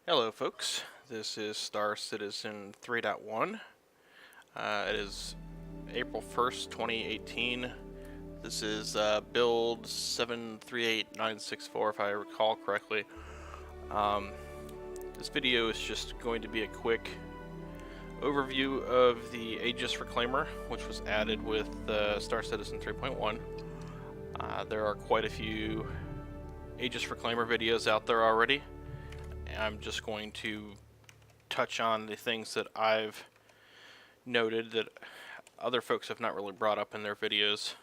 Hello folks, this is Star Citizen 3.1. It is April 1st, 2018. This is build 738964 if I recall correctly. This video is just going to be a quick overview of the Aegis Reclaimer, which was added with Star Citizen 3.1. There are quite a few Aegis Reclaimer videos out there already. I'm just going to touch on the things that I've noted that other folks have not really brought up in their videos,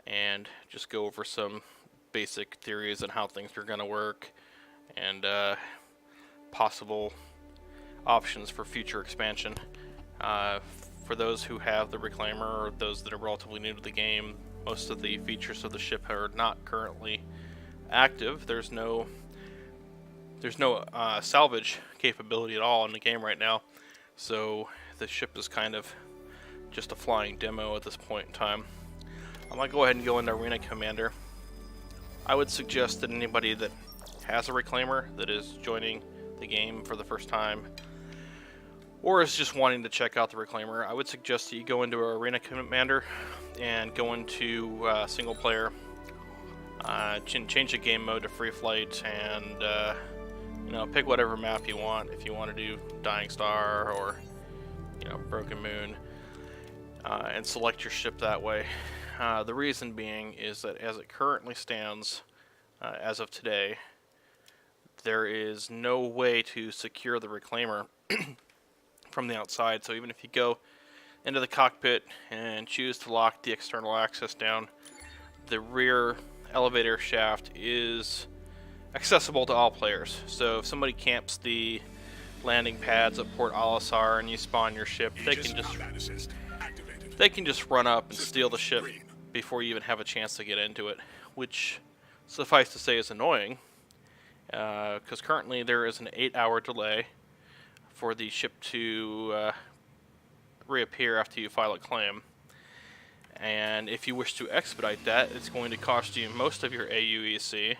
and just go over some basic theories on how things are going to work and possible options for future expansion. For those who have the Reclaimer or those that are relatively new to the game, most of the features of the ship are not currently active. There's no salvage capability at all in the game right now, so the ship is kind of just a flying demo at this point in time. I'm going to go ahead and go into Arena Commander. I would suggest that anybody that has a Reclaimer that is joining the game for the first time, or is just wanting to check out the Reclaimer, I would suggest that you go into Arena Commander and go into single player, change the game mode to free flight, and pick whatever map you want. If you want to do Dying Star or Broken Moon, and select your ship that way. The reason being is that as it currently stands, as of today, there is no way to secure the Reclaimer from the outside. So even if you go into the cockpit and choose to lock the external access down, the rear elevator shaft is accessible to all players. So if somebody camps the landing pads at Port Olisar and you spawn your ship, they can just run up and steal the ship before you even have a chance to get into it, which, suffice to say, is annoying, because currently there is an 8-hour delay for the ship to reappear after you file a claim. And if you wish to expedite that, it's going to cost you most of your AUEC. I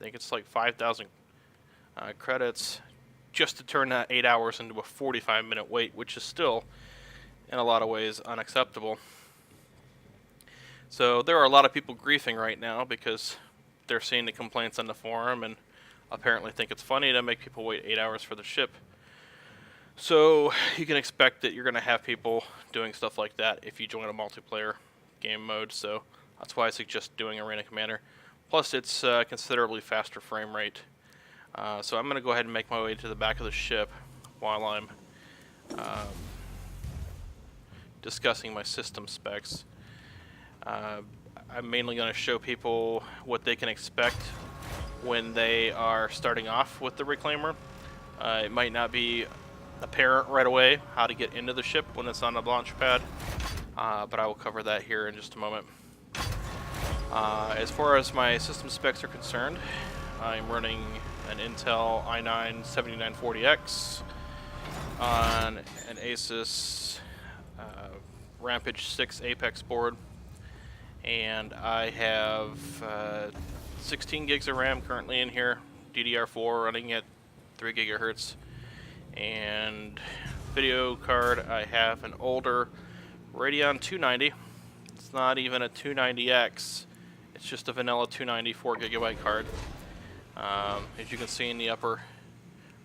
think it's like 5,000 credits just to turn that 8 hours into a 45-minute wait, which is still, in a lot of ways, unacceptable. So there are a lot of people griefing right now because they're seeing the complaints on the forum and apparently think it's funny to make people wait 8 hours for the ship. So you can expect that you're going to have people doing stuff like that if you join a multiplayer game mode. So that's why I suggest doing Arena Commander. Plus, it's considerably faster frame rate. So I'm going to go ahead and make my way to the back of the ship while I'm discussing my system specs. I'm mainly going to show people what they can expect when they are starting off with the Reclaimer. It might not be apparent right away how to get into the ship when it's on the launch pad, but I will cover that here in just a moment. As far as my system specs are concerned, I'm running an Intel i9-7940X on an Asus Rampage 6 Apex board, and I have 16 gigs of RAM currently in here, DDR4 running at 3 gigahertz, and video card, I have an older Radeon 290. It's not even a 290X. It's just a vanilla 290 4GB card. As you can see in the upper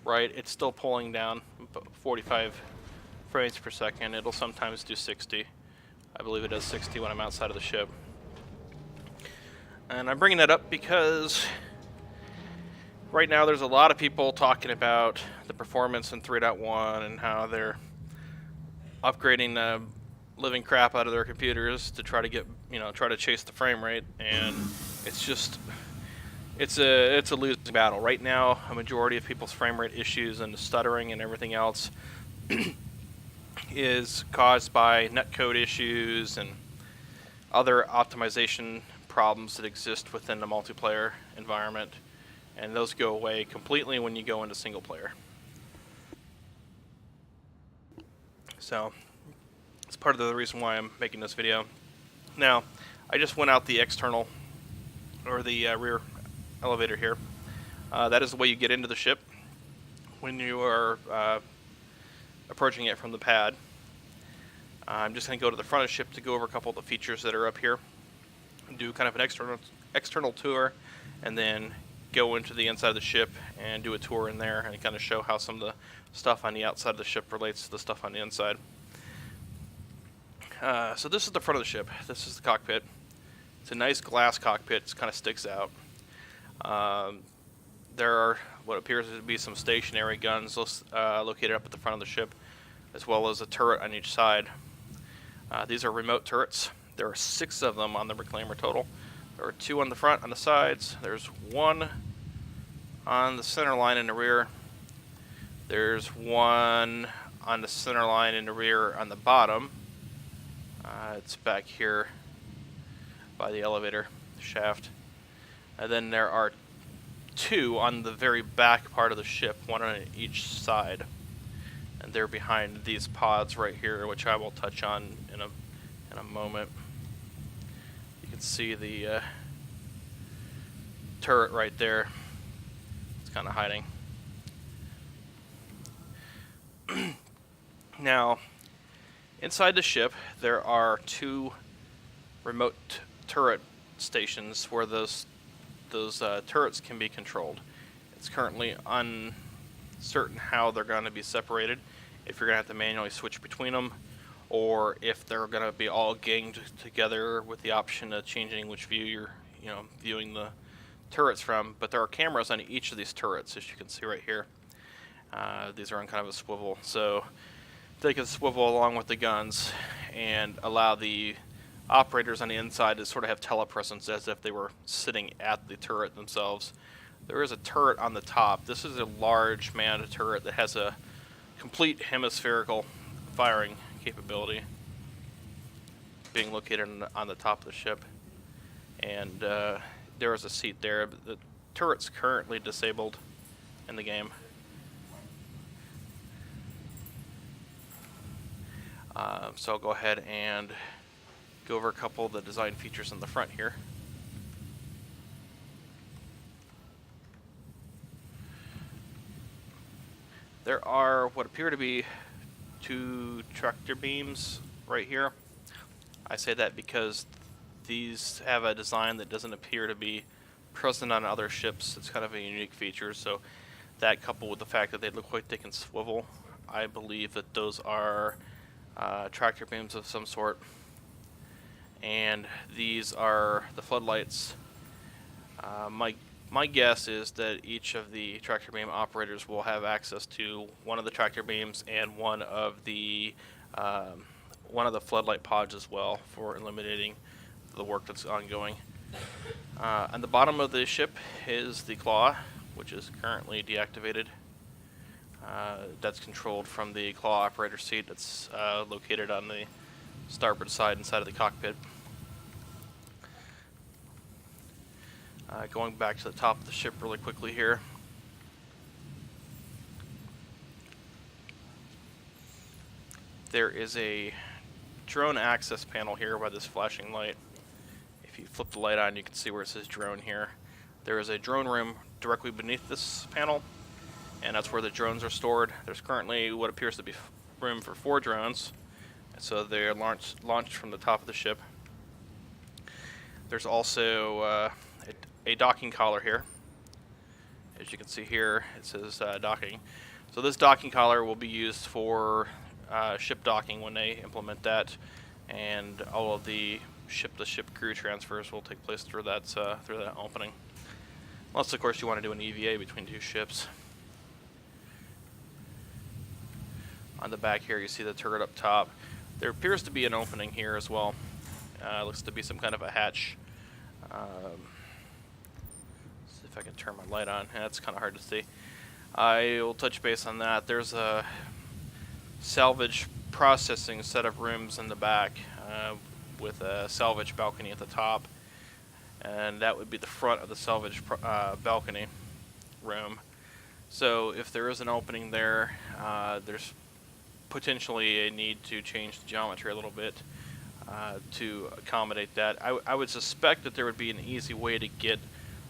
right, it's still pulling down 45 frames per second. It'll sometimes do 60. I believe it does 60 when I'm outside of the ship. And I'm bringing that up because right now there's a lot of people talking about the performance in 3.1 and how they're upgrading the living crap out of their computers to try to get, try to chase the frame rate, and it's a losing battle. Right now, a majority of people's frame rate issues and the stuttering and everything else is caused by netcode issues and other optimization problems that exist within the multiplayer environment, and those go away completely when you go into single player. So it's part of the reason why I'm making this video. Now, I just went out the external, or the rear elevator here. That is the way you get into the ship. when you are approaching it from the pad. I'm just going to go to the front of the ship to go over a couple of the features that are up here, do kind of an external tour, and then go into the inside of the ship and do a tour in there and kind of show how some of the stuff on the outside of the ship relates to the stuff on the inside. So this is the front of the ship. This is the cockpit. It's a nice glass cockpit. It kind of sticks out. There are what appears to be some stationary guns located up at the front of the ship, as well as a turret on each side. These are remote turrets. There are 6 of them on the Reclaimer total. There are 2 on the front, on the sides. There's 1 on the center line in the rear. There's 1 on the center line in the rear on the bottom. It's back here by the elevator shaft. And then there are 2 on the very back part of the ship, 1 on each side. And they're behind these pods right here, which I will touch on in a moment. You can see the turret right there. It's kind of hiding. Now, inside the ship, there are 2 remote turret stations where those turrets can be controlled. It's currently uncertain how they're going to be separated, if you're going to have to manually switch between them, or if they're going to be all ganged together with the option of changing which view you're viewing the turrets from. But there are cameras on each of these turrets, as you can see right here. These are on kind of a swivel, so they can swivel along with the guns and allow the operators on the inside to sort of have telepresence as if they were sitting at the turret themselves. There is a turret on the top. This is a large manned turret that has a complete hemispherical firing capability, being located on the top of the ship. And there is a seat there. The turret's currently disabled in the game. So I'll go ahead and go over a couple of the design features in the front here. There are what appear to be 2 tractor beams right here. I say that because these have a design that doesn't appear to be present on other ships. It's kind of a unique feature, so that coupled with the fact that they look like they can swivel, I believe that those are tractor beams of some sort. And these are the floodlights. My guess is that each of the tractor beam operators will have access to one of the tractor beams and one of the floodlight pods as well, for eliminating the work that's ongoing. On the bottom of the ship is the claw, which is currently deactivated. That's controlled from the claw operator seat that's located on the starboard side inside of the cockpit. Going back to the top of the ship really quickly here. There is a drone access panel here by this flashing light. If you flip the light on, you can see where it says drone here. There is a drone room directly beneath this panel, and that's where the drones are stored. There's currently what appears to be room for 4 drones, so they're launched from the top of the ship. There's also a docking collar here. As you can see here, it says docking. So this docking collar will be used for ship docking when they implement that, and all of the ship-to-ship crew transfers will take place through that opening. Unless, of course, you want to do an EVA between 2 ships. On the back here, you see the turret up top. There appears to be an opening here as well. Looks to be some kind of a hatch. See if I can turn my light on. That's kind of hard to see. I will touch base on that. There's a salvage processing set of rooms in the back with a salvage balcony at the top, and that would be the front of the salvage balcony room. So if there is an opening there, there's potentially a need to change the geometry a little bit to accommodate that. I would suspect that there would be an easy way to get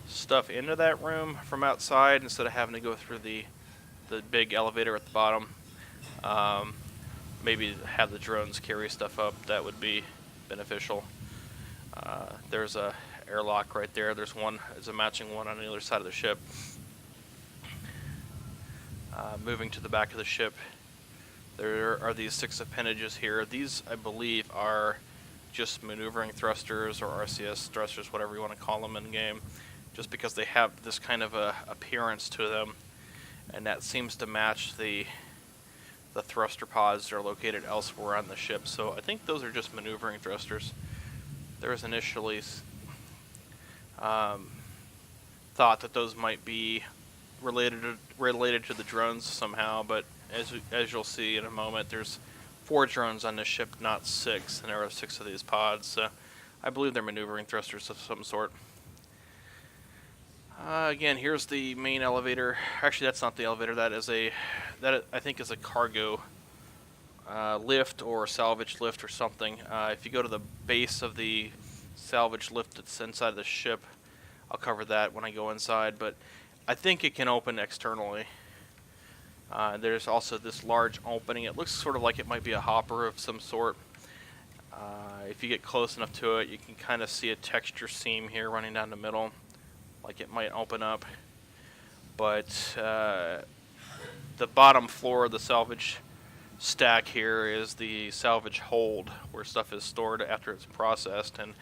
stuff into that room from outside instead of having to go through the the big elevator at the bottom. Maybe have the drones carry stuff up. That would be beneficial. There's a airlock right there. There's a matching one on the other side of the ship. Moving to the back of the ship, there are these 6 appendages here. These, I believe, are just maneuvering thrusters or RCS thrusters, whatever you want to call them in the game, just because they have this kind of a appearance to them, and that seems to match the thruster pods that are located elsewhere on the ship. So I think those are just maneuvering thrusters. There was initially thought that those might be related to the drones somehow, but as you'll see in a moment, there's 4 drones on this ship, not 6, and there are 6 of these pods. So I believe they're maneuvering thrusters of some sort. Again, here's the main elevator. Actually, that's not the elevator. That I think is a cargo lift or salvage lift or something. If you go to the base of the salvage lift that's inside the ship, I'll cover that when I go inside, but I think it can open externally. There's also this large opening. It looks sort of like it might be a hopper of some sort. If you get close enough to it, you can kind of see a texture seam here running down the middle, like it might open up. But the bottom floor of the salvage stack here is the salvage hold, where stuff is stored after it's processed, and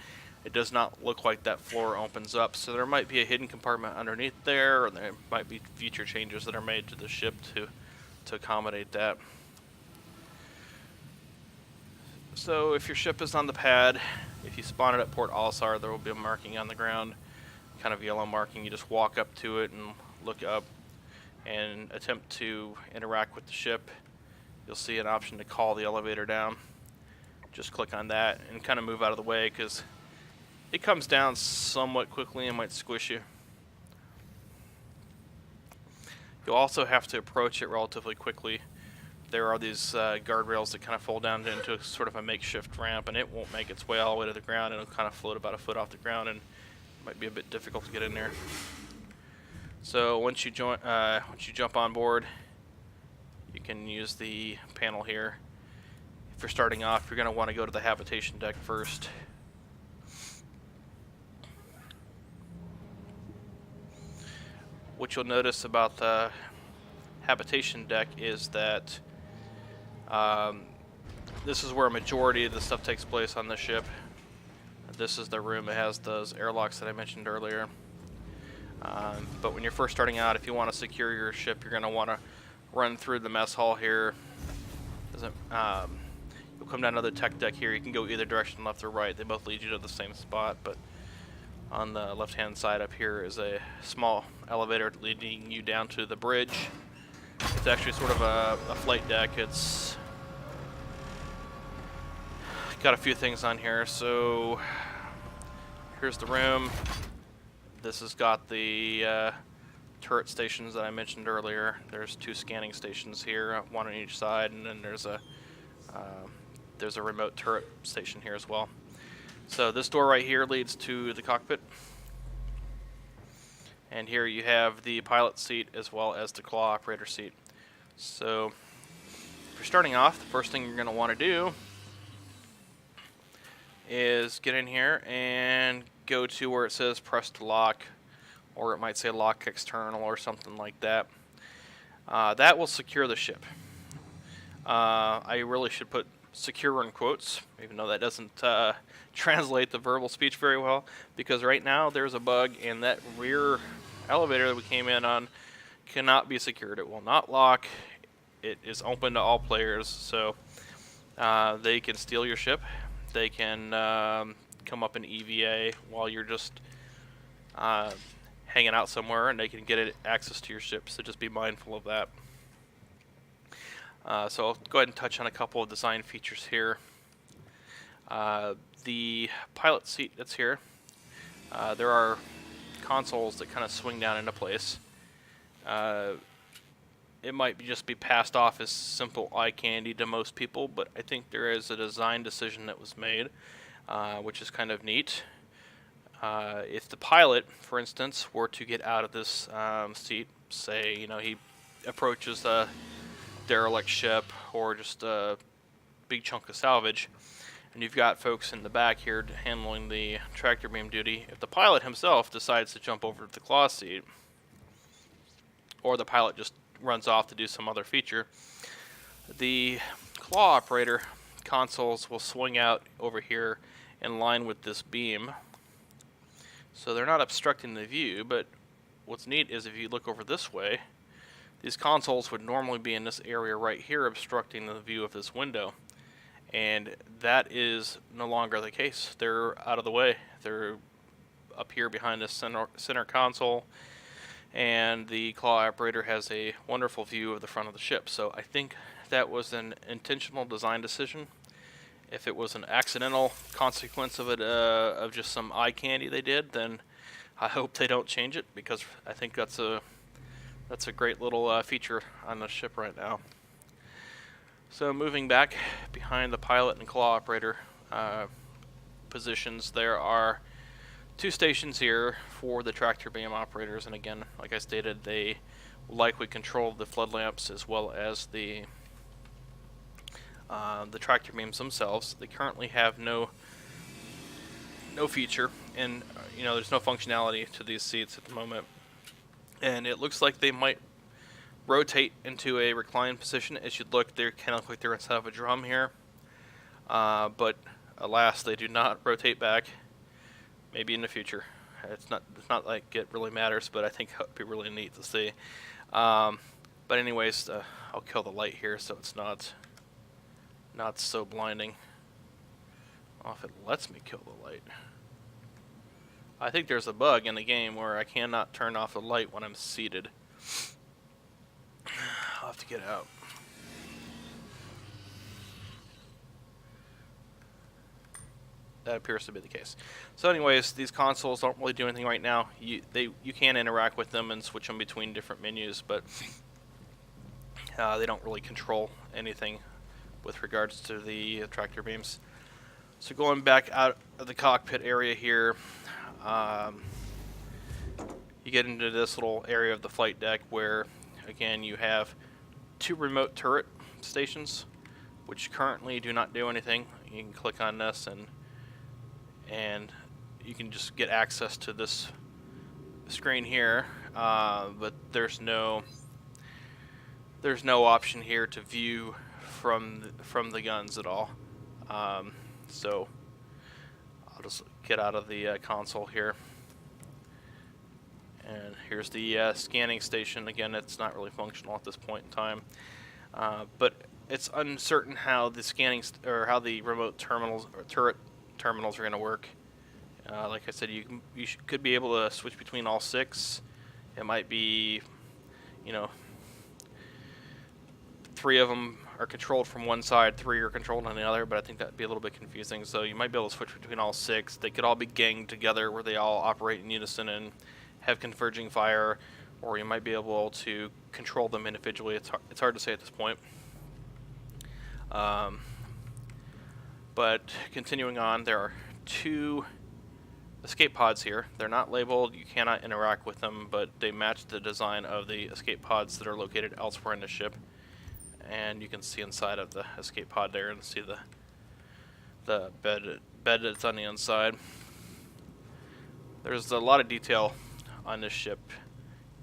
it does not look like that floor opens up, so there might be a hidden compartment underneath there, or there might be future changes that are made to the ship to accommodate that. So if your ship is on the pad, if you spawn it at Port Alsar, there will be a marking on the ground, kind of yellow marking. You just walk up to it and look up and attempt to interact with the ship. You'll see an option to call the elevator down. Just click on that and kind of move out of the way, because it comes down somewhat quickly and might squish you. You'll also have to approach it relatively quickly. There are these guardrails that kind of fold down into sort of a makeshift ramp, and it won't make its way all the way to the ground. It'll kind of float about a foot off the ground, and it might be a bit difficult to get in there. So once you jump on board, you can use the panel here. If you're starting off, you're going to want to go to the Habitation Deck first. What you'll notice about the Habitation Deck is that this is where a majority of the stuff takes place on the ship. This is the room that has those airlocks that I mentioned earlier. But when you're first starting out, if you want to secure your ship, you're going to want to run through the mess hall here. You'll come down to the tech deck here. You can go either direction, left or right. They both lead you to the same spot, but on the left-hand side up here is a small elevator leading you down to the bridge. It's actually sort of a flight deck. It's got a few things on here. So here's the room. This has got the turret stations that I mentioned earlier. There's 2 scanning stations here, 1 on each side, and then there's a remote turret station here as well. So this door right here leads to the cockpit. And here you have the pilot seat as well as the claw operator seat. So if you're starting off, the first thing you're going to want to do is get in here and go to where it says press to lock, or it might say lock external or something like that. That will secure the ship. I really should put secure in quotes, even though that doesn't translate the verbal speech very well, because right now there's a bug, and that rear elevator that we came in on cannot be secured. It will not lock. It is open to all players, so they can steal your ship. They can come up in EVA while you're just hanging out somewhere, and they can get access to your ship, so just be mindful of that. So I'll go ahead and touch on a couple of design features here. The pilot seat that's here, there are consoles that kind of swing down into place. It might just be passed off as simple eye candy to most people, but I think there is a design decision that was made, which is kind of neat. If the pilot, for instance, were to get out of this seat, say, he approaches a derelict ship or just a big chunk of salvage, and you've got folks in the back here handling the tractor beam duty. If the pilot himself decides to jump over to the claw seat, or the pilot just runs off to do some other feature, the claw operator consoles will swing out over here in line with this beam. So they're not obstructing the view, but what's neat is if you look over this way, these consoles would normally be in this area right here obstructing the view of this window. And that is no longer the case. They're out of the way. They're up here behind this center console, and the claw operator has a wonderful view of the front of the ship. So I think that was an intentional design decision. If it was an accidental consequence of it, of just some eye candy they did, then I hope they don't change it, because I think that's a great little feature on the ship right now. So moving back behind the pilot and claw operator positions, there are 2 stations here for the tractor beam operators, and again, like I stated, they likely control the flood lamps as well as the tractor beams themselves. They currently have no feature, and there's no functionality to these seats at the moment, and it looks like they might rotate into a reclined position. As you look, they kind of look like they're inside of a drum here, but alas, they do not rotate back. Maybe in the future. It's not like it really matters, but I think it would be really neat to see. But anyways, I'll kill the light here so it's not so blinding. Oh, if it lets me kill the light. I think there's a bug in the game where I cannot turn off the light when I'm seated. I'll have to get out. That appears to be the case. So anyways, these consoles don't really do anything right now. You can interact with them and switch them between different menus, but they don't really control anything with regards to the tractor beams. So going back out of the cockpit area here, you get into this little area of the flight deck where, again, you have 2 remote turret stations, which currently do not do anything. You can click on this and you can just get access to this screen here, but there's no option here to view from the guns at all. So I'll just get out of the console here, and here's the scanning station. Again, it's not really functional at this point in time, but it's uncertain how the how the remote terminals or turret terminals are going to work. Like I said, you could be able to switch between all 6. It might be, 3 of them are controlled from one side, 3 are controlled on the other, but I think that'd be a little bit confusing. So you might be able to switch between all 6. They could all be ganged together where they all operate in unison and have converging fire, or you might be able to control them individually. It's hard to say at this point. But continuing on, there are 2 escape pods here. They're not labeled, you cannot interact with them, but they match the design of the escape pods that are located elsewhere in the ship. And you can see inside of the escape pod there and see the bed that's on the inside. There's a lot of detail on this ship.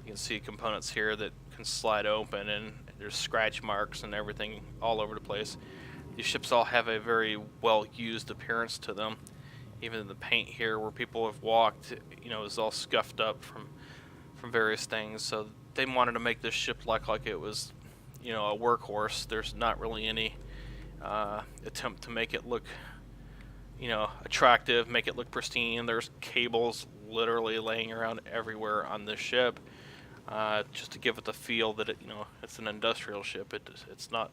You can see components here that can slide open, and there's scratch marks and everything all over the place. These ships all have a very well used appearance to them. Even the paint here where people have walked, is all scuffed up from various things. So they wanted to make this ship look like it was, a workhorse. There's not really any attempt to make it look, attractive, make it look pristine. There's cables literally laying around everywhere on this ship, just to give it the feel that it's an industrial ship. It's not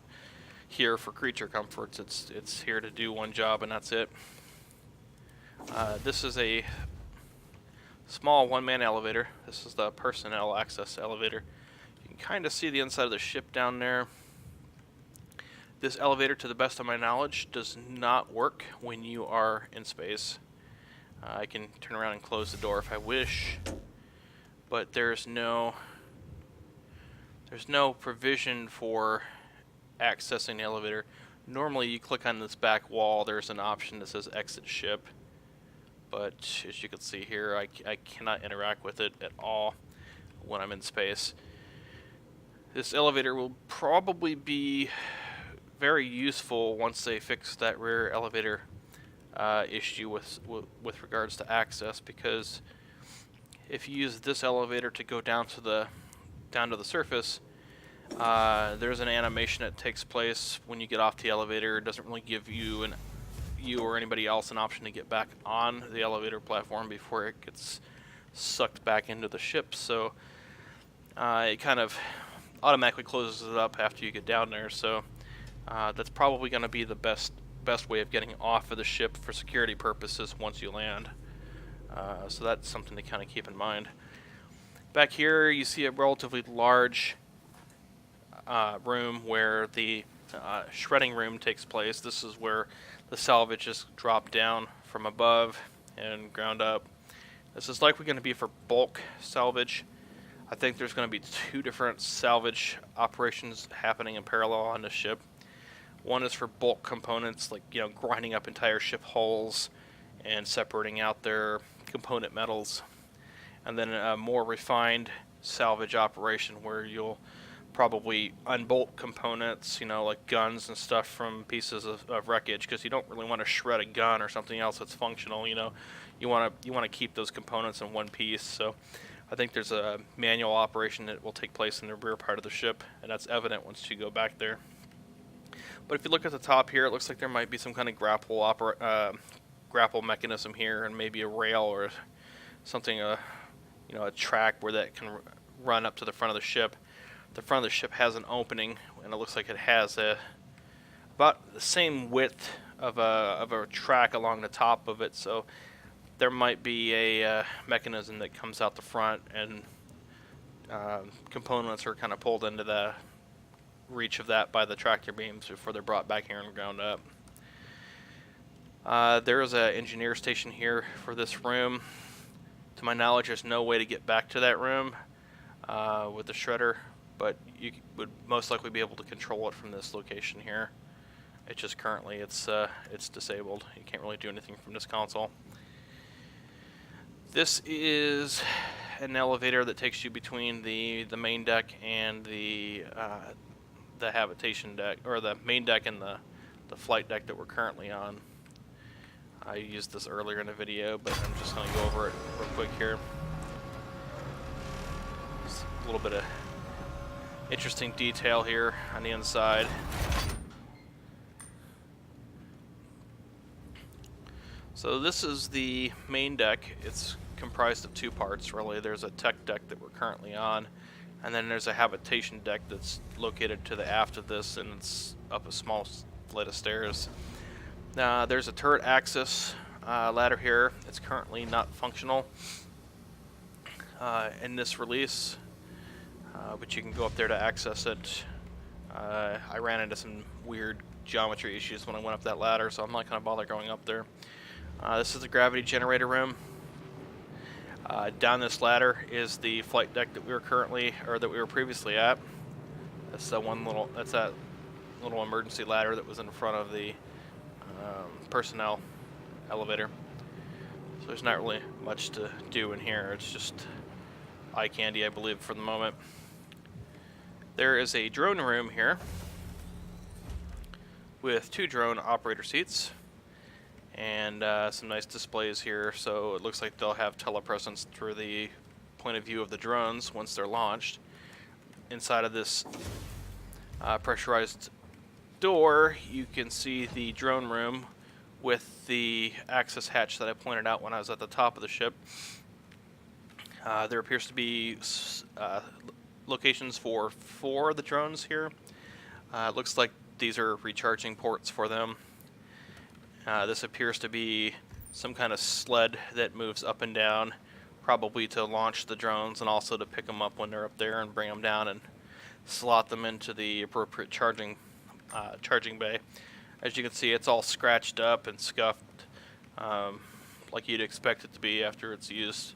here for creature comforts. It's here to do one job, and that's it. This is a small one-man elevator. This is the personnel access elevator. You can kind of see the inside of the ship down there. This elevator, to the best of my knowledge, does not work when you are in space. I can turn around and close the door if I wish, but there's no there's no provision for accessing the elevator. Normally you click on this back wall, there's an option that says exit ship, but as you can see here, I cannot interact with it at all when I'm in space. This elevator will probably be very useful once they fix that rear elevator issue with regards to access, because if you use this elevator to go down to the surface, there's an animation that takes place when you get off the elevator. It doesn't really give you or anybody else an option to get back on the elevator platform before it gets sucked back into the ship. So it kind of automatically closes it up after you get down there. So that's probably going to be the best way of getting off of the ship for security purposes once you land. So that's something to kind of keep in mind. Back here you see a relatively large room where the shredding room takes place. This is where the salvage is dropped down from above and ground up. This is likely going to be for bulk salvage. I think there's going to be 2 different salvage operations happening in parallel on the ship. One is for bulk components, like, you know, grinding up entire ship hulls and separating out their component metals. And then a more refined salvage operation where you'll probably unbolt components, you know, like guns and stuff from pieces of wreckage, because you don't really want to shred a gun or something else that's functional. You know, you want to keep those components in one piece. So I think there's a manual operation that will take place in the rear part of the ship, and that's evident once you go back there. But if you look at the top here, it looks like there might be some kind of grapple mechanism here, and maybe a rail or something, you know, a track where that can run up to the front of the ship. The front of the ship has an opening, and it looks like it has about the same width of a track along the top of it. So there might be a mechanism that comes out the front, and components are kind of pulled into the reach of that by the tractor beams before they're brought back here and ground up. There is an engineer station here for this room. To my knowledge, there's no way to get back to that room with the shredder, but you would most likely be able to control it from this location here. It's just currently it's disabled. You can't really do anything from this console. This is an elevator that takes you between the main deck and the habitation deck, or the main deck and the flight deck that we're currently on. I used this earlier in the video, but I'm just going to go over it real quick here. Just a little bit of interesting detail here on the inside. So this is the main deck. It's comprised of 2 parts, really. There's a tech deck that we're currently on, and then there's a habitation deck that's located to the aft of this, and it's up a small flight of stairs. There's a turret access ladder here. It's currently not functional in this release, but you can go up there to access it. I ran into some weird geometry issues when I went up that ladder, so I'm not going to bother going up there. This is the gravity generator room. Down this ladder is the flight deck that we were previously at. That's that little emergency ladder that was in front of the personnel elevator. So there's not really much to do in here. It's just eye candy, I believe, for the moment. There is a drone room here with 2 drone operator seats and some nice displays here. So it looks like they'll have telepresence through the point of view of the drones once they're launched. Inside of this pressurized door, you can see the drone room with the access hatch that I pointed out when I was at the top of the ship. There appears to be locations for 4 of the drones here. It looks like these are recharging ports for them. This appears to be some kind of sled that moves up and down, probably to launch the drones and also to pick them up when they're up there and bring them down and slot them into the appropriate charging bay. As you can see, it's all scratched up and scuffed, like you'd expect it to be after it's used.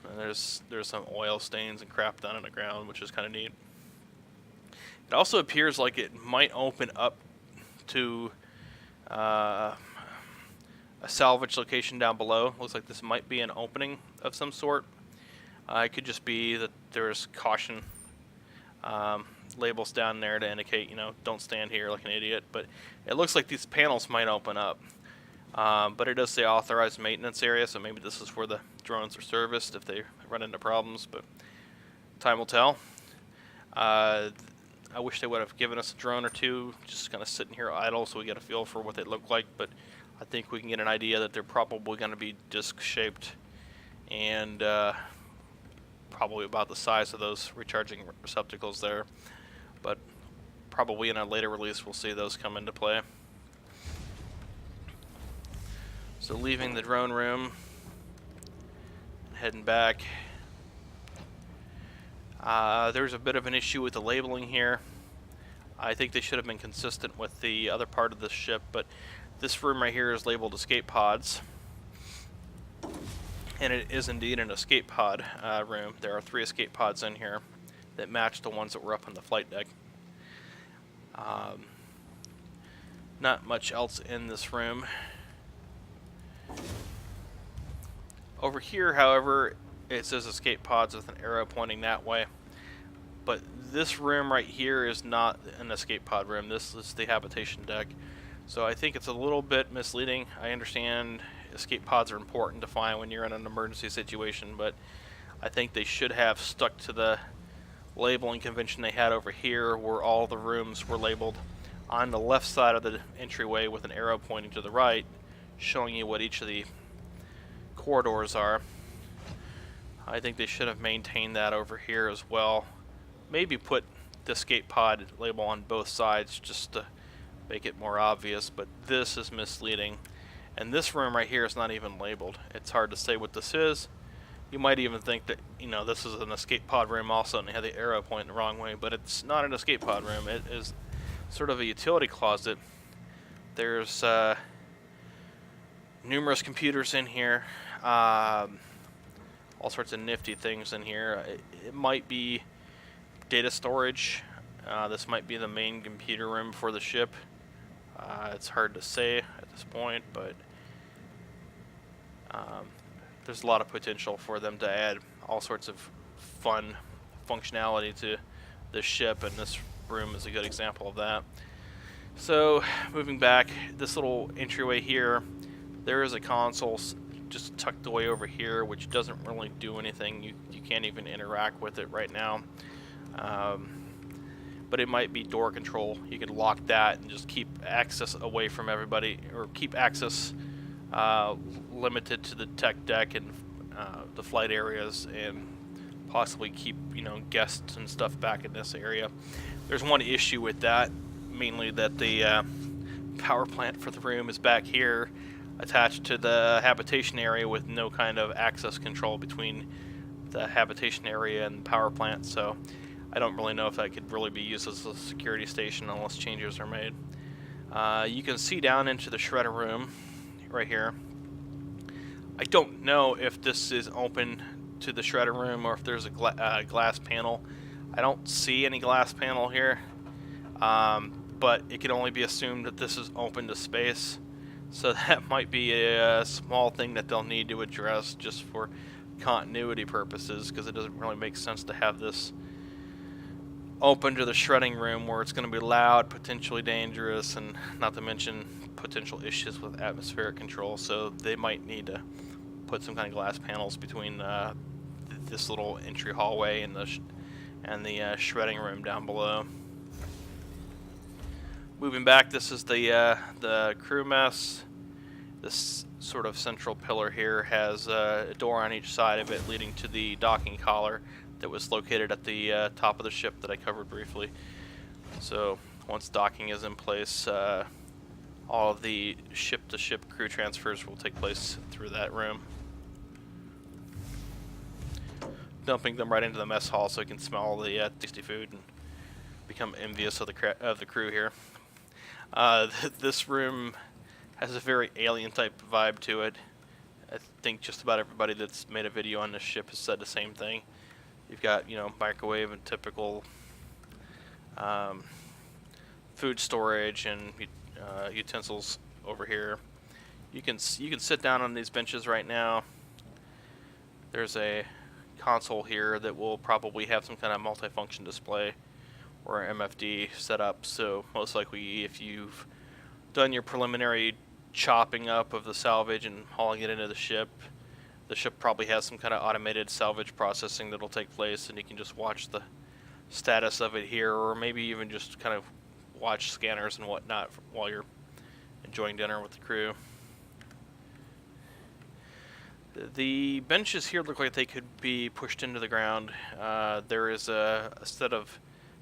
And there's some oil stains and crap down on the ground, which is kind of neat. It also appears like it might open up to a salvage location down below. Looks like this might be an opening of some sort. It could just be that there's caution labels down there to indicate, you know, don't stand here like an idiot. But it looks like these panels might open up. But it does say authorized maintenance area, so maybe this is where the drones are serviced if they run into problems, but time will tell. I wish they would have given us a drone or two, just kind of sitting here idle so we get a feel for what they look like, but I think we can get an idea that they're probably going to be disc-shaped and probably about the size of those recharging receptacles there, but probably in a later release we'll see those come into play. So leaving the drone room, heading back. There's a bit of an issue with the labeling here. I think they should have been consistent with the other part of the ship, but this room right here is labeled escape pods. And it is indeed an escape pod room. There are 3 escape pods in here that match the ones that were up on the flight deck. Not much else in this room. Over here, however, it says escape pods with an arrow pointing that way. But this room right here is not an escape pod room. This is the habitation deck. So I think it's a little bit misleading. I understand escape pods are important to find when you're in an emergency situation, but I think they should have stuck to the labeling convention they had over here, where all the rooms were labeled on the left side of the entryway with an arrow pointing to the right, showing you what each of the corridors are. I think they should have maintained that over here as well. Maybe put the escape pod label on both sides just to make it more obvious, but this is misleading. And this room right here is not even labeled. It's hard to say what this is. You might even think that, you know, this is an escape pod room also, and they have the arrow pointing the wrong way, but it's not an escape pod room. It is sort of a utility closet. There's numerous computers in here, all sorts of nifty things in here. It might be data storage. This might be the main computer room for the ship. It's hard to say at this point, but there's a lot of potential for them to add all sorts of fun functionality to this ship, and this room is a good example of that. So, moving back, this little entryway here, there is a console just tucked away over here, which doesn't really do anything. You can't even interact with it right now. But it might be door control. You could lock that and just keep access away from everybody, or keep access limited to the tech deck and the flight areas, and possibly keep, you know, guests and stuff back in this area. There's one issue with that, mainly that the power plant for the room is back here, attached to the habitation area with no kind of access control between the habitation area and the power plant. So I don't really know if that could really be used as a security station unless changes are made. You can see down into the shredder room right here. I don't know if this is open to the shredder room or if there's a glass panel. I don't see any glass panel here, but it can only be assumed that this is open to space. So that might be a small thing that they'll need to address just for continuity purposes, because it doesn't really make sense to have this open to the shredding room where it's going to be loud, potentially dangerous, and not to mention potential issues with atmospheric control. So they might need to put some kind of glass panels between this little entry hallway and the shredding room down below. Moving back, this is the crew mess. This sort of central pillar here has a door on each side of it leading to the docking collar that was located at the top of the ship that I covered briefly. So once docking is in place, all of the ship-to-ship crew transfers will take place through that room, dumping them right into the mess hall so you can smell the tasty food and become envious of the crew here. This room has a very alien type vibe to it. I think just about everybody that's made a video on this ship has said the same thing. You've got, you know, microwave and typical food storage and utensils over here. You can sit down on these benches right now. There's a console here that will probably have some kind of multifunction display or MFD set up. So most likely, if you've done your preliminary chopping up of the salvage and hauling it into the ship probably has some kind of automated salvage processing that'll take place, and you can just watch the status of it here, or maybe even just kind of watch scanners and whatnot while you're enjoying dinner with the crew. The benches here look like they could be pushed into the ground. There is a set of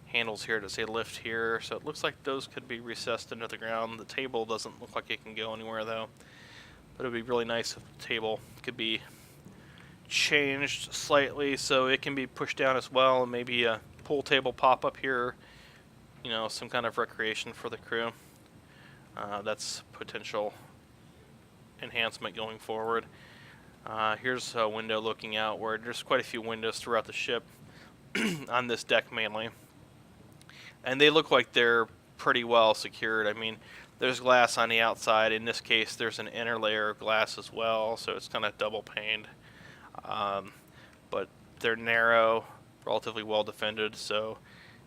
handles here to say lift here, so it looks like those could be recessed into the ground. The table doesn't look like it can go anywhere though, but it would be really nice if the table could be changed slightly so it can be pushed down as well, and maybe a pool table pop up here, you know, some kind of recreation for the crew. That's potential enhancement going forward. Here's a window looking out where there's quite a few windows throughout the ship on this deck mainly, and they look like they're pretty well secured. I mean, there's glass on the outside. In this case, there's an inner layer of glass as well, so it's kind of double paned. But they're narrow, relatively well defended, so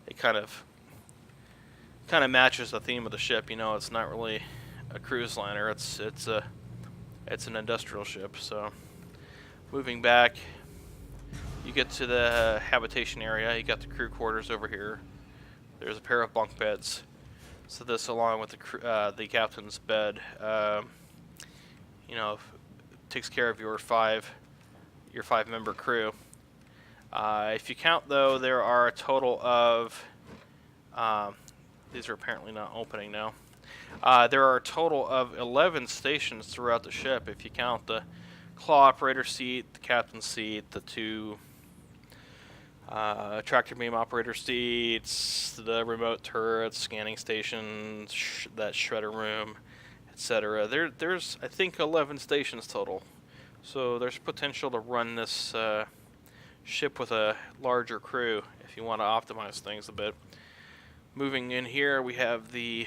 it kind of matches the theme of the ship. You know, it's not really a cruise liner. It's an industrial ship. So moving back, you get to the habitation area. You got the crew quarters over here. There's a pair of bunk beds. So this, along with the captain's bed, you know, takes care of your five-member crew. If you count, though, there are a total of these are apparently not opening now. There are a total of 11 stations throughout the ship. If you count the claw operator seat, the captain's seat, the two tractor beam operator seats, the remote turrets, scanning stations, that shredder room, etc. There's I think 11 stations total. So there's potential to run this ship with a larger crew if you want to optimize things a bit. Moving in here, we have the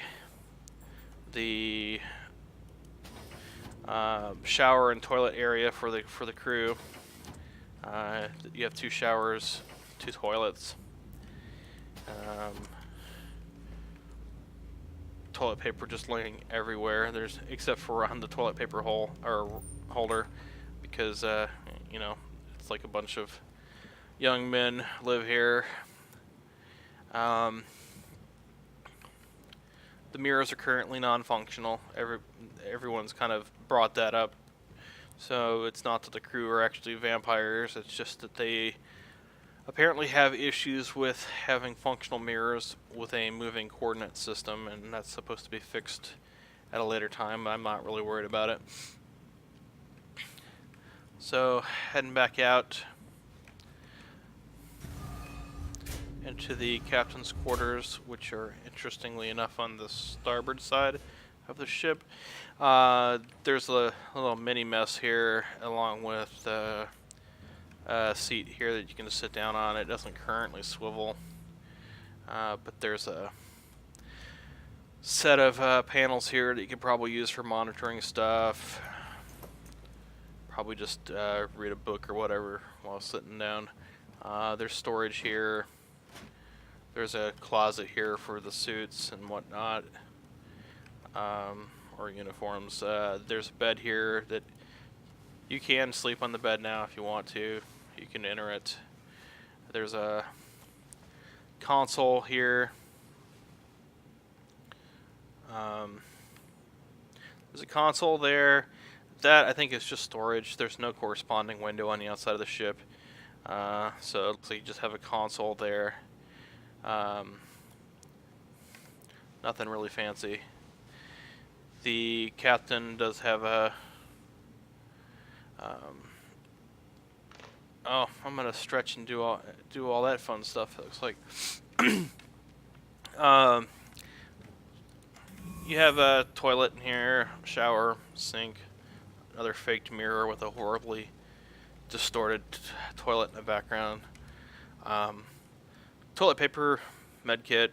shower and toilet area for the crew. You have 2 showers, 2 toilets. Toilet paper just laying everywhere. There's except for around the toilet paper holder, because you know, it's like a bunch of young men live here. The mirrors are currently non-functional. Everyone's kind of brought that up. So it's not that the crew are actually vampires, it's just that they apparently have issues with having functional mirrors with a moving coordinate system, and that's supposed to be fixed at a later time. I'm not really worried about it. So heading back out into the captain's quarters, which are interestingly enough on the starboard side of the ship. There's a little mini mess here, along with a seat here that you can just sit down on. It doesn't currently swivel, but there's a set of panels here that you could probably use for monitoring stuff. Probably just read a book or whatever while sitting down. There's storage here. There's a closet here for the suits and whatnot, or uniforms. There's a bed here that you can sleep on the bed now if you want to. You can enter it. There's a console here. There's a console there. That, I think, is just storage. There's no corresponding window on the outside of the ship. So it looks like you just have a console there. Nothing really fancy. The captain does have a oh, I'm gonna stretch and do all that fun stuff. It looks like you have a toilet in here, shower, sink, another faked mirror with a horribly distorted toilet in the background. Toilet paper, medkit,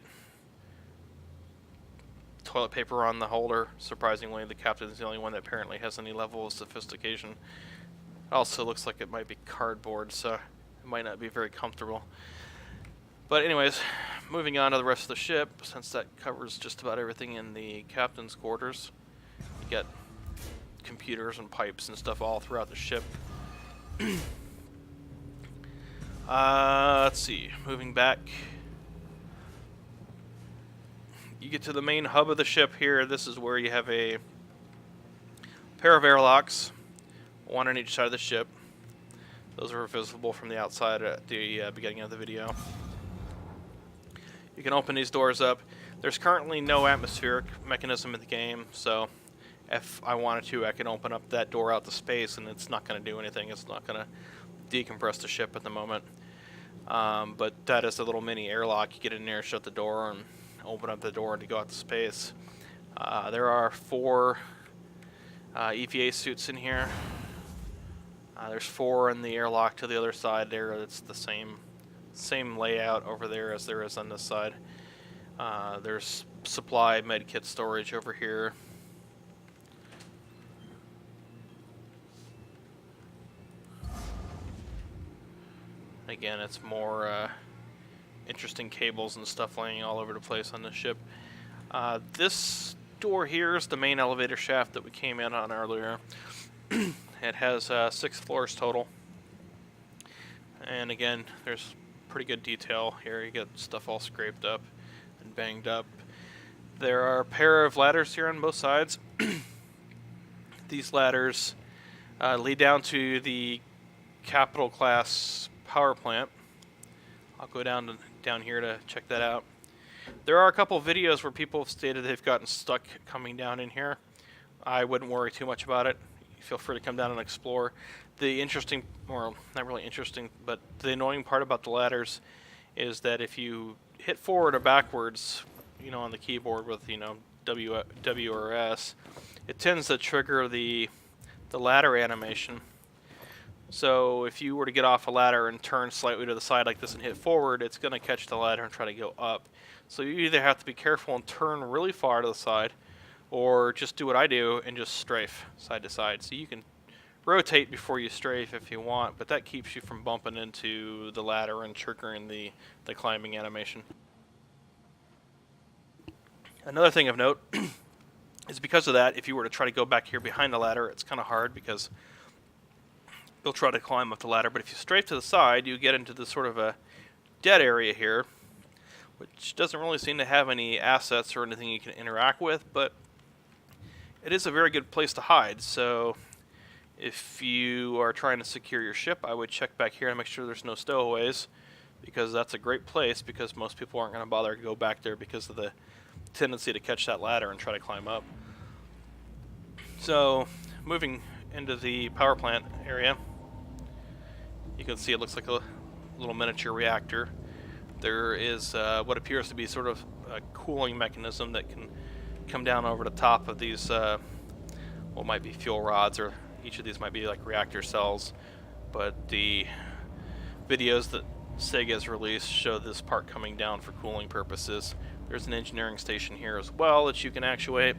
toilet paper on the holder. Surprisingly, the captain's the only one that apparently has any level of sophistication. It also looks like it might be cardboard, so it might not be very comfortable. But anyways, moving on to the rest of the ship, since that covers just about everything in the captain's quarters. You get computers and pipes and stuff all throughout the ship. Let's see, moving back. You get to the main hub of the ship here. This is where you have a pair of airlocks, one on each side of the ship. Those are visible from the outside at the beginning of the video. You can open these doors up. There's currently no atmospheric mechanism in the game, so if I wanted to, I can open up that door out to space, and it's not going to do anything. It's not going to decompress the ship at the moment. But that is a little mini airlock. You get in there, shut the door, and open up the door to go out to space. There are 4 EVA suits in here. There's 4 in the airlock to the other side there. It's the same layout over there as there is on this side. There's supply medkit storage over here. Again, it's more interesting cables and stuff laying all over the place on the ship. This door here is the main elevator shaft that we came in on earlier. It has 6 floors total. And again, there's pretty good detail here. You get stuff all scraped up and banged up. There are a pair of ladders here on both sides. These ladders lead down to the capital class Powerplant. I'll go down here to check that out. There are a couple of videos where people have stated they've gotten stuck coming down in here. I wouldn't worry too much about it. Feel free to come down and explore. The interesting, or not really interesting, but the annoying part about the ladders is that if you hit forward or backwards, you know, on the keyboard with, you know, W or S, it tends to trigger the ladder animation. So if you were to get off a ladder and turn slightly to the side like this and hit forward, it's going to catch the ladder and try to go up. So you either have to be careful and turn really far to the side, or just do what I do and just strafe side to side. So you can rotate before you strafe if you want, but that keeps you from bumping into the ladder and triggering the climbing animation. Another thing of note is because of that, if you were to try to go back here behind the ladder, it's kind of hard because you'll try to climb up the ladder, but if you strafe to the side, you get into this sort of a dead area here, which doesn't really seem to have any assets or anything you can interact with, but it is a very good place to hide. So if you are trying to secure your ship, I would check back here and make sure there's no stowaways, because that's a great place, because most people aren't going to bother to go back there because of the tendency to catch that ladder and try to climb up. So moving into the power plant area, you can see it looks like a little miniature reactor. There is what appears to be sort of a cooling mechanism that can come down over the top of these, what might be fuel rods, or each of these might be like reactor cells, but the videos that Sega has released show this part coming down for cooling purposes. There's an engineering station here as well that you can actuate.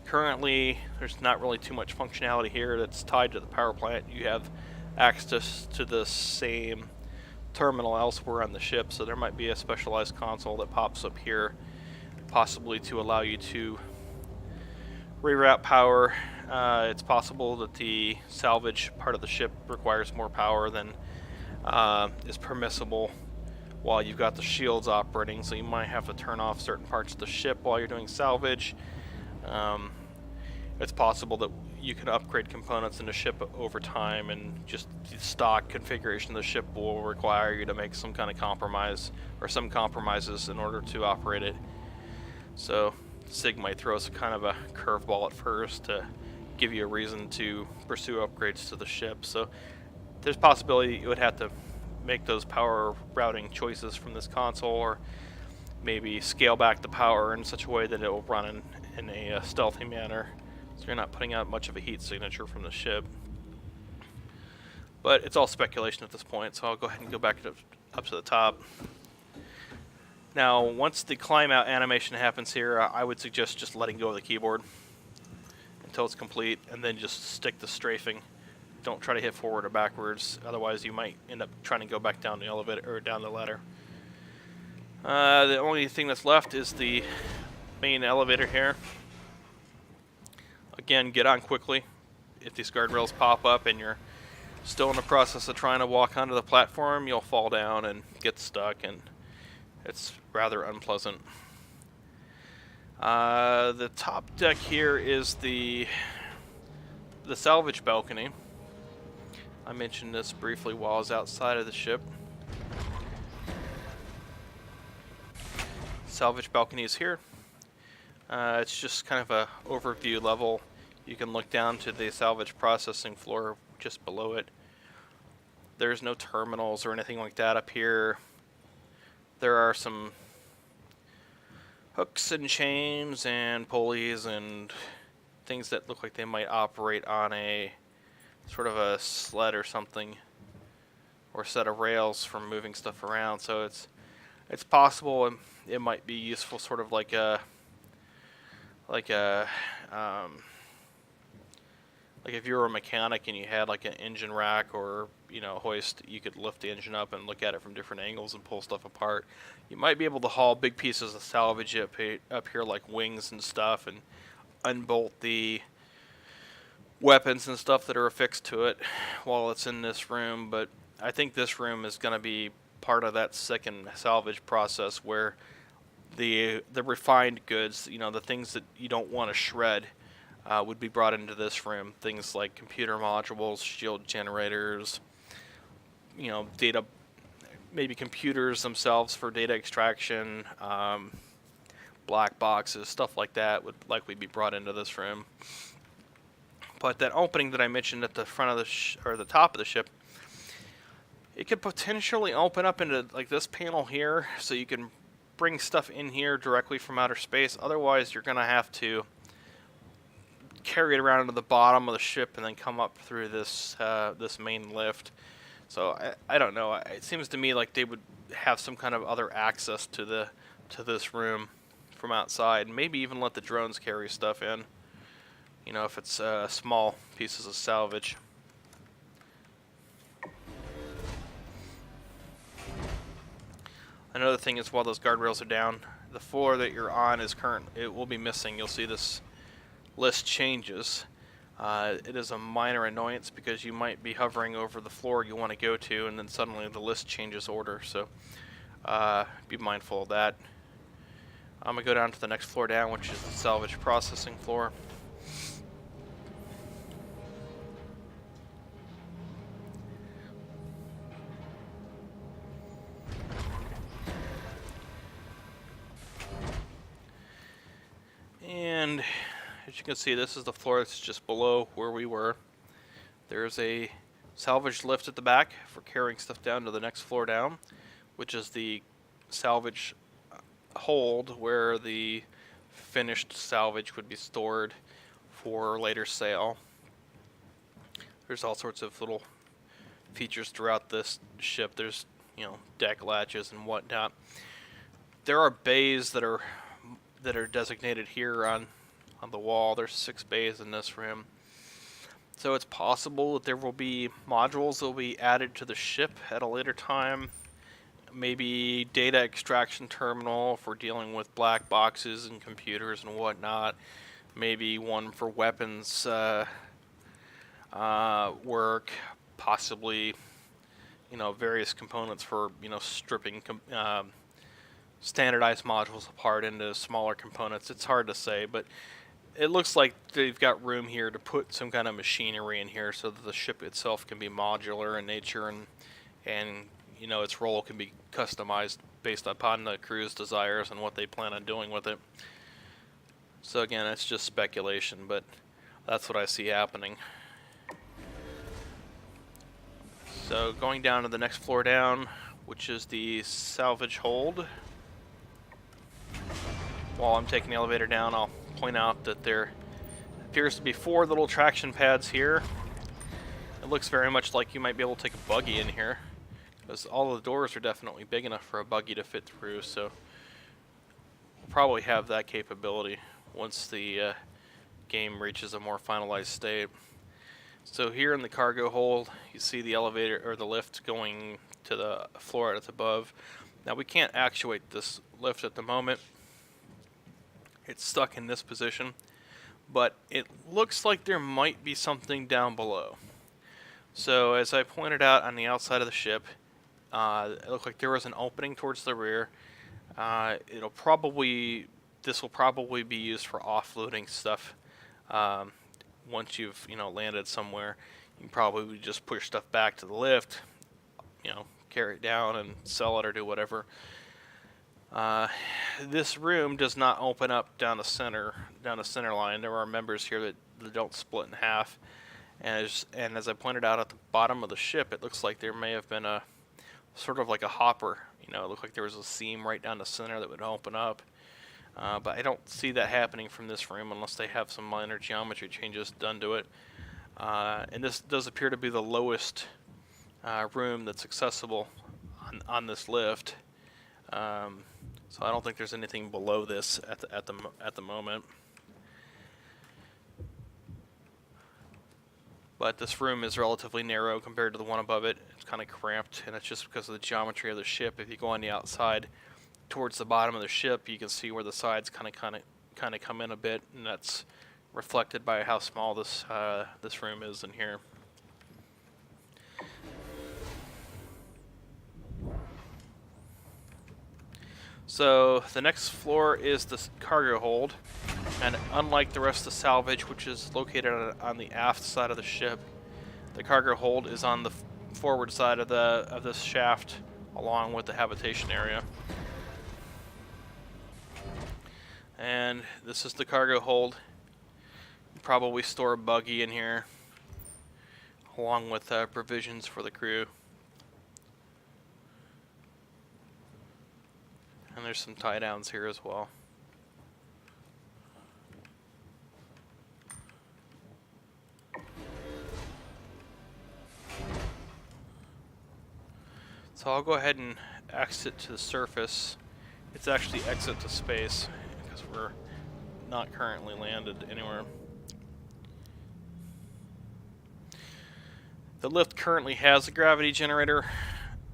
Currently, there's not really too much functionality here that's tied to the power plant. You have access to the same terminal elsewhere on the ship, so there might be a specialized console that pops up here, possibly to allow you to reroute power. It's possible that the salvage part of the ship requires more power than is permissible while you've got the shields operating, so you might have to turn off certain parts of the ship while you're doing salvage. It's possible that you can upgrade components in the ship over time, and just the stock configuration of the ship will require you to make some kind of compromise, or some compromises, in order to operate it. So SIG might throw us kind of a curveball at first to give you a reason to pursue upgrades to the ship. So there's a possibility you would have to make those power routing choices from this console, or maybe scale back the power in such a way that it will run in a stealthy manner. so you're not putting out much of a heat signature from the ship. But it's all speculation at this point, so I'll go ahead and go back up to the top. Now, once the climb out animation happens here, I would suggest just letting go of the keyboard until it's complete, and then just stick to strafing. Don't try to hit forward or backwards, otherwise you might end up trying to go back down the elevator or down the ladder. The only thing that's left is the main elevator here. Again, get on quickly. If these guardrails pop up and you're still in the process of trying to walk onto the platform, you'll fall down and get stuck, and it's rather unpleasant. The top deck here is the salvage balcony. I mentioned this briefly while I was outside of the ship. Salvage balcony is here. It's just kind of a overview level. You can look down to the salvage processing floor just below it. There's no terminals or anything like that up here. There are some hooks and chains and pulleys and things that look like they might operate on a sort of a sled or something, or a set of rails for moving stuff around. So it's possible it might be useful, sort of like if you were a mechanic and you had like an engine rack or hoist, you could lift the engine up and look at it from different angles and pull stuff apart. You might be able to haul big pieces of salvage up here, like wings and stuff, and unbolt the weapons and stuff that are affixed to it while it's in this room. But I think this room is going to be part of that second salvage process, where the refined goods, the things that you don't want to shred, would be brought into this room. Things like computer modules, shield generators, data, maybe computers themselves for data extraction, black boxes, stuff like that would likely be brought into this room. But that opening that I mentioned at the front of the the top of the ship, it could potentially open up into like this panel here, so you can bring stuff in here directly from outer space. Otherwise, you're going to have to carry it around to the bottom of the ship and then come up through this this main lift. So I don't know. It seems to me like they would have some kind of other access to this room from outside, and maybe even let the drones carry stuff in. If it's small pieces of salvage. Another thing is, while those guardrails are down, the floor that you're on is current. It will be missing. You'll see this list changes. It is a minor annoyance because you might be hovering over the floor you want to go to, and then suddenly the list changes order. So be mindful of that. I'm going to go down to the next floor down, which is the salvage processing floor. And as you can see, this is the floor that's just below where we were. There's a salvage lift at the back for carrying stuff down to the next floor down, which is the salvage hold, where the finished salvage would be stored for later sale. There's all sorts of little features throughout this ship. There's, deck latches and whatnot. There are bays that are designated here on the wall. There's 6 bays in this room. So it's possible that there will be modules that will be added to the ship at a later time. Maybe data extraction terminal for dealing with black boxes and computers and whatnot. Maybe one for weapons work. Possibly, various components for, stripping standardized modules apart into smaller components. It's hard to say, but it looks like they've got room here to put some kind of machinery in here so that the ship itself can be modular in nature, and its role can be customized based upon the crew's desires and what they plan on doing with it. So again, it's just speculation, but that's what I see happening. So going down to the next floor down, which is the Salvage Hold. While I'm taking the elevator down, I'll point out that there Appears to be 4 little traction pads here. It looks very much like you might be able to take a buggy in here, because all the doors are definitely big enough for a buggy to fit through, so we'll probably have that capability once the game reaches a more finalized state. So here in the cargo hold, you see the elevator or the lift going to the floor that's above. Now we can't actuate this lift at the moment. It's stuck in this position, but it looks like there might be something down below. So as I pointed out on the outside of the ship, it looked like there was an opening towards the rear. This will probably be used for offloading stuff. Once you've landed somewhere, you can probably just push stuff back to the lift, carry it down and sell it or do whatever. This room does not open up down the center line. There are members here that don't split in half, and as I pointed out at the bottom of the ship, it looks like there may have been a sort of like a hopper. It looked like there was a seam right down the center that would open up. But I don't see that happening from this room unless they have some minor geometry changes done to it. And this does appear to be the lowest room that's accessible on this lift. So I don't think there's anything below this at the moment. But this room is relatively narrow compared to the one above it. It's kind of cramped, and it's just because of the geometry of the ship. If you go on the outside towards the bottom of the ship, you can see where the sides kind of come in a bit, and that's reflected by how small this room is in here. So the next floor is the cargo hold, and unlike the rest of the salvage, which is located on the aft side of the ship, the cargo hold is on the forward side of this shaft, along with the habitation area. And this is the cargo hold. You probably store a buggy in here, along with provisions for the crew. And there's some tie downs here as well. So I'll go ahead and exit to the surface. It's actually exit to space, because we're not currently landed anywhere. The lift currently has a gravity generator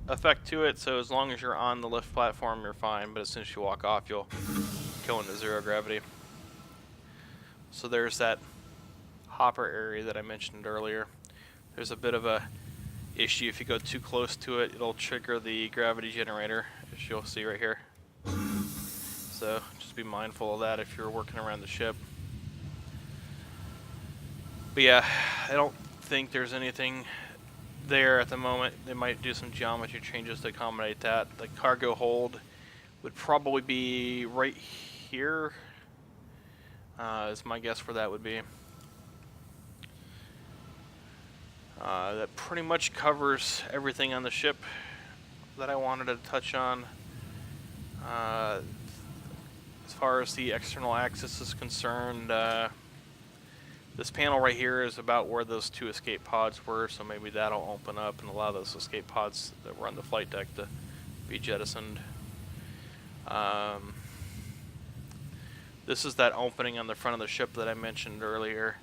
effect to it, so as long as you're on the lift platform, you're fine, but as soon as you walk off, you'll go into zero gravity. So there's that hopper area that I mentioned earlier. There's a bit of a issue. If you go too close to it, it'll trigger the gravity generator, as you'll see right here. So just be mindful of that if you're working around the ship. But yeah, I don't think there's anything there at the moment. They might do some geometry changes to accommodate that. The cargo hold would probably be right here, is my guess where that would be. That pretty much covers everything on the ship that I wanted to touch on. As far as the external axis is concerned, this panel right here is about where those 2 escape pods were, so maybe that'll open up and allow those escape pods that were on the flight deck to be jettisoned. This is that opening on the front of the ship that I mentioned earlier.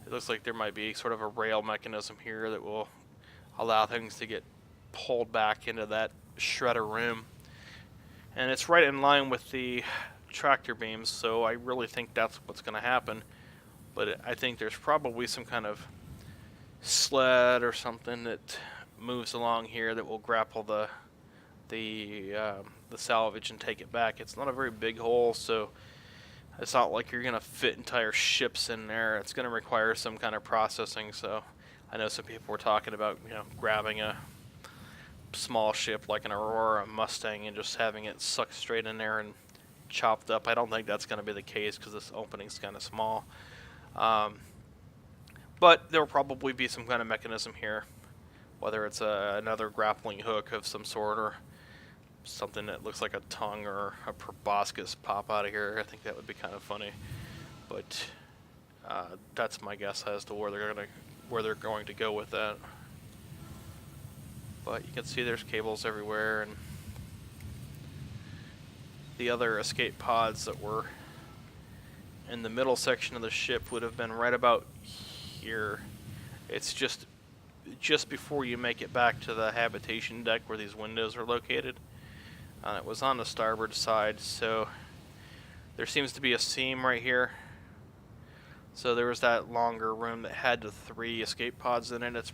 It looks like there might be sort of a rail mechanism here that will allow things to get pulled back into that shredder room. And it's right in line with the tractor beams, so I really think that's what's going to happen. But I think there's probably some kind of sled or something that moves along here that will grapple the salvage and take it back. It's not a very big hole, so it's not like you're going to fit entire ships in there. It's going to require some kind of processing. So I know some people were talking about, grabbing a small ship like an Aurora, a Mustang, and just having it sucked straight in there and chopped up. I don't think that's going to be the case because this opening's kind of small. But there will probably be some kind of mechanism here, whether it's another grappling hook of some sort or something that looks like a tongue or a proboscis pop out of here. I think that would be kind of funny. But That's my guess as to where they're going to go with that. But you can see there's cables everywhere, and the other escape pods that were in the middle section of the ship would have been right about here. It's just before you make it back to the habitation deck where these windows are located. It was on the starboard side, so there seems to be a seam right here. So there was that longer room that had the 3 escape pods in it.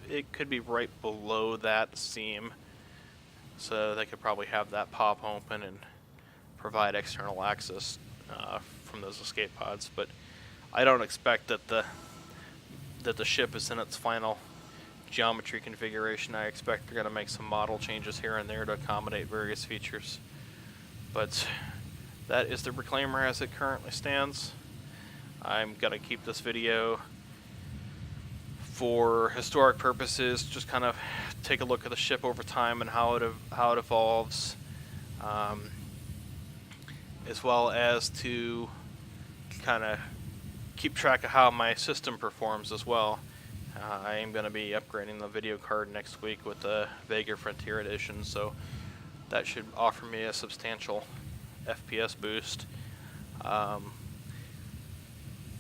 It could be right below that seam, so they could probably have that pop open and provide external access from those escape pods. But I don't expect that the ship is in its final geometry configuration. I expect they're going to make some model changes here and there to accommodate various features. But that is the Reclaimer as it currently stands. I'm going to keep this video for historic purposes, just kind of take a look at the ship over time and how it evolves, as well as to kind of keep track of how my system performs as well. I am going to be upgrading the video card next week with the Vega Frontier Edition, so that should offer me a substantial FPS boost.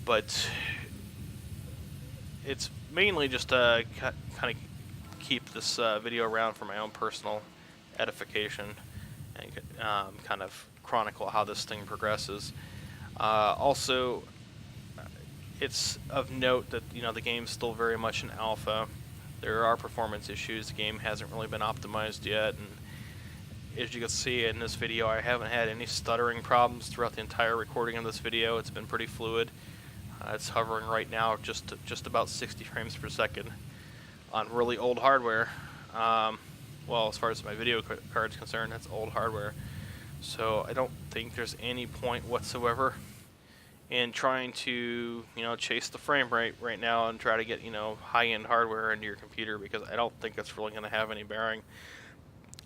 But it's mainly just to kind of keep this video around for my own personal edification and kind of chronicle how this thing progresses. Also, it's of note that the game's still very much in alpha. There are performance issues. The game hasn't really been optimized yet, and as you can see in this video, I haven't had any stuttering problems throughout the entire recording of this video. It's been pretty fluid. It's hovering right now just about 60 frames per second on really old hardware. Well, as far as my video card's concerned, that's old hardware. So I don't think there's any point whatsoever in trying to chase the frame rate right now and try to get high-end hardware into your computer, because I don't think it's really going to have any bearing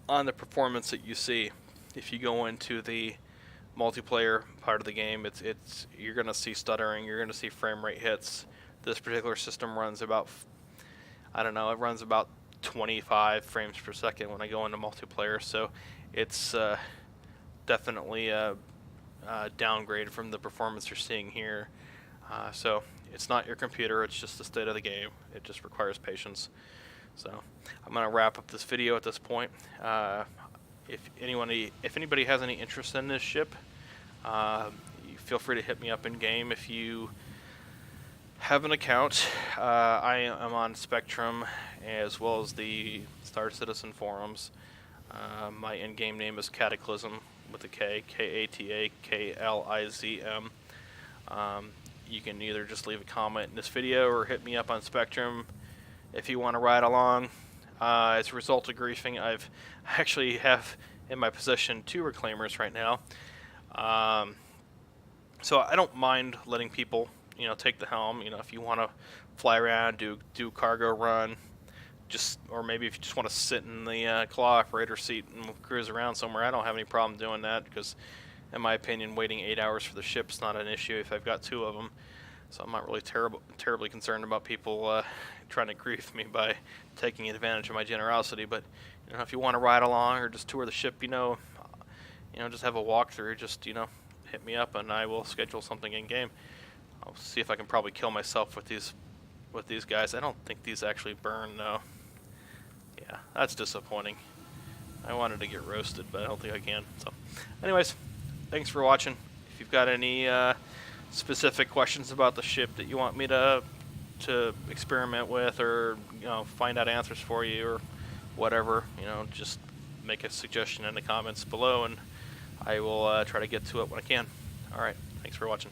on the performance that you see. If you go into the multiplayer part of the game, you're going to see stuttering, you're going to see frame rate hits. This particular system runs about, I don't know, it runs about 25 frames per second when I go into multiplayer, so it's definitely a downgrade from the performance you're seeing here. So it's not your computer, it's just the state of the game. It just requires patience. So I'm going to wrap up this video at this point. If anybody has any interest in this ship, you feel free to hit me up in game. If you have an account, I am on Spectrum as well as the Star Citizen forums. My in-game name is Cataclysm with a K, K-A-T-A-K-L-I-Z-M. You can either just leave a comment in this video or hit me up on Spectrum if you want to ride along. As a result of griefing, I actually have in my possession 2 Reclaimers right now. So I don't mind letting people, take the helm. If you want to fly around, do cargo run, or maybe if you just want to sit in the claw operator seat and cruise around somewhere, I don't have any problem doing that, because in my opinion, waiting 8 hours for the ship's not an issue if I've got 2 of them. So I'm not really terribly concerned about people trying to grief me by taking advantage of my generosity. But if you want to ride along or just tour the ship, just have a walkthrough, just hit me up and I will schedule something in game. I'll see if I can probably kill myself with these guys. I don't think these actually burn, though. Yeah, that's disappointing. I wanted to get roasted, but I don't think I can. So, anyways, thanks for watching. If you've got any specific questions about the ship that you want me to experiment with, or find out answers for you, or whatever, just make a suggestion in the comments below, and I will try to get to it when I can. All right, thanks for watching.